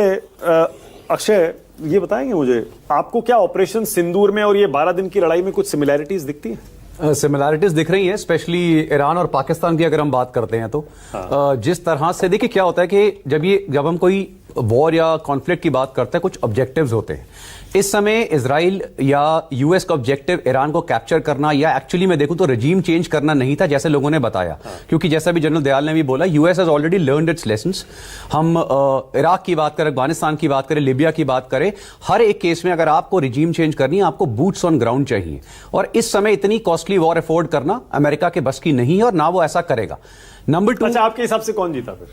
अक्षय, ये बताएंगे मुझे, आपको क्या ऑपरेशन सिंदूर में और ये 12 दिन की लड़ाई में कुछ सिमिलैरिटीज दिखती हैं? सिमिलैरिटीज दिख रही हैं, स्पेशली ईरान और पाकिस्तान की अगर हम बात करते हैं तो जिस तरह से देखिए क्या होता है कि जब हम कोई वॉर या कॉन्फ्लिक्ट की बात करते हैं, कुछ ऑब्जेक्टिव्स होते हैं। इस समय इजराइल या यूएस का ऑब्जेक्टिव ईरान को कैप्चर करना या एक्चुअली मैं देखूं तो रजीम चेंज करना नहीं था, जैसे लोगों ने बताया। क्योंकि जैसा भी जनरल दयाल ने भी बोला, US has already learned it's lessons. हम इराक की बात करें, अफगानिस्तान की बात करें, लिबिया की बात करें, हर एक केस में अगर आपको रजीम चेंज करनी है, आपको बूट्स ऑन ग्राउंड चाहिए। और इस समय इतनी कॉस्टली वॉर अफोर्ड करना अमेरिका के बस की नहीं है और ना वो ऐसा करेगा। नंबर 2, अच्छा, आपके हिसाब से कौन जीता फिर?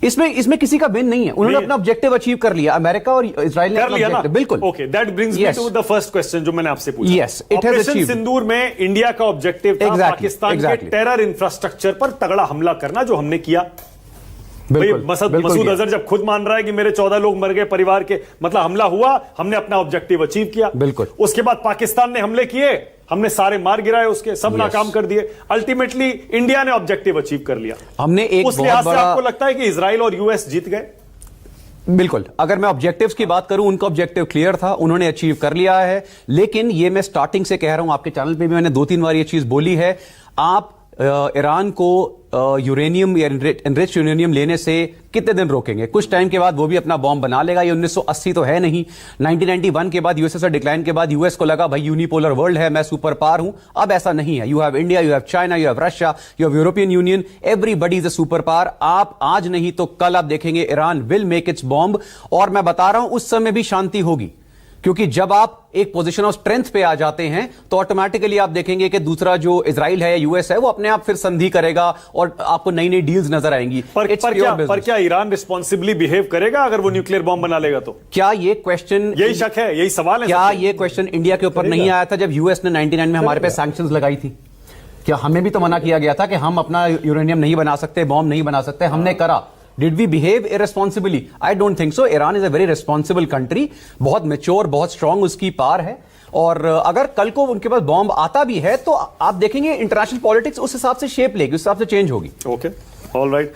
इसमें किसी का विन नहीं है। उन्होंने अपना ऑब्जेक्टिव अचीव कर लिया, अमेरिका और इजराइल ने कर लिया ना। बिल्कुल। Okay, that brings me to the first question जो मैंने आपसे पूछा। Yes, it has operation achieved. Sindoor में इंडिया का ऑब्जेक्टिव था पाकिस्तान के टेरर इंफ्रास्ट्रक्चर पर तगड़ा हमला करना, जो हमने किया। मसूद अजहर जब खुद मान रहा है कि मेरे 14 लोग मर गए परिवार के, मतलब हमला हुआ, हमने अपना ऑब्जेक्टिव अचीव किया। बिल्कुल। उसके बाद पाकिस्तान ने हमले किए, हमने सारे मार गिराए, उसके सब नाकाम कर दिए। अल्टीमेटली इंडिया ने ऑब्जेक्टिव अचीव कर लिया। हमने एक उस लिहाज से आपको लगता है कि इजराइल और यूएस जीत गए? बिल्कुल। अगर मैं ऑब्जेक्टिव्स की बात करूं, उनका ऑब्जेक्टिव क्लियर था, उन्होंने अचीव कर लिया है। लेकिन ये मैं स्टार्टिंग से कह रहा हूं, आपके चैनल पे भी मैंने 2-3 बार ये चीज बोली है, आप ईरान को यूरेनियम या एनरिच्ड यूरेनियम लेने से कितने दिन रोकेंगे? कुछ टाइम के बाद वो भी अपना बॉम्ब बना लेगा। ये 1980 तो है नहीं, 1991 के बाद यूएसएसआर डिक्लाइन के बाद यूएस को लगा भाई यूनिपोलर वर्ल्ड है, मैं सुपर पावर हूं। अब ऐसा नहीं है। You have India, you have China, you have Russia, you have European union, everybody is a super power. आप आज नहीं तो कल आप देखेंगे Iran will make it's bomb. और मैं बता रहा हूं, उस समय भी शांति होगी, क्योंकि जब आप एक पोजीशन ऑफ स्ट्रेंथ पे आ जाते हैं तो ऑटोमेटिकली आप देखेंगे कि दूसरा जो इजराइल है या यूएस है, वो अपने आप फिर संधि करेगा और आपको नई नई डील्स नजर आएंगी। पर क्या ईरान रिस्पॉन्सिबली बिहेव करेगा अगर वो न्यूक्लियर बॉम्ब बना लेगा तो? क्या ये क्वेश्चन, यही शक है, यही सवाल है, क्या ये क्वेश्चन इंडिया के ऊपर नहीं आया था जब यूएस ने 99 में हमारे पे सैंक्शंस लगाई थी? क्या हमें भी तो मना किया गया था कि हम अपना यूरेनियम नहीं बना सकते, बॉम्ब नहीं बना सकते? हमने करा। Did we behave irresponsibly? I don't think so. Iran is a very responsible country. बहुत mature, बहुत strong उसकी पार है। और अगर कल को उनके पास बॉम्ब आता भी है तो आप देखेंगे इंटरनेशनल पॉलिटिक्स उस हिसाब से शेप लेगी, उस हिसाब से चेंज होगी। Okay, all right.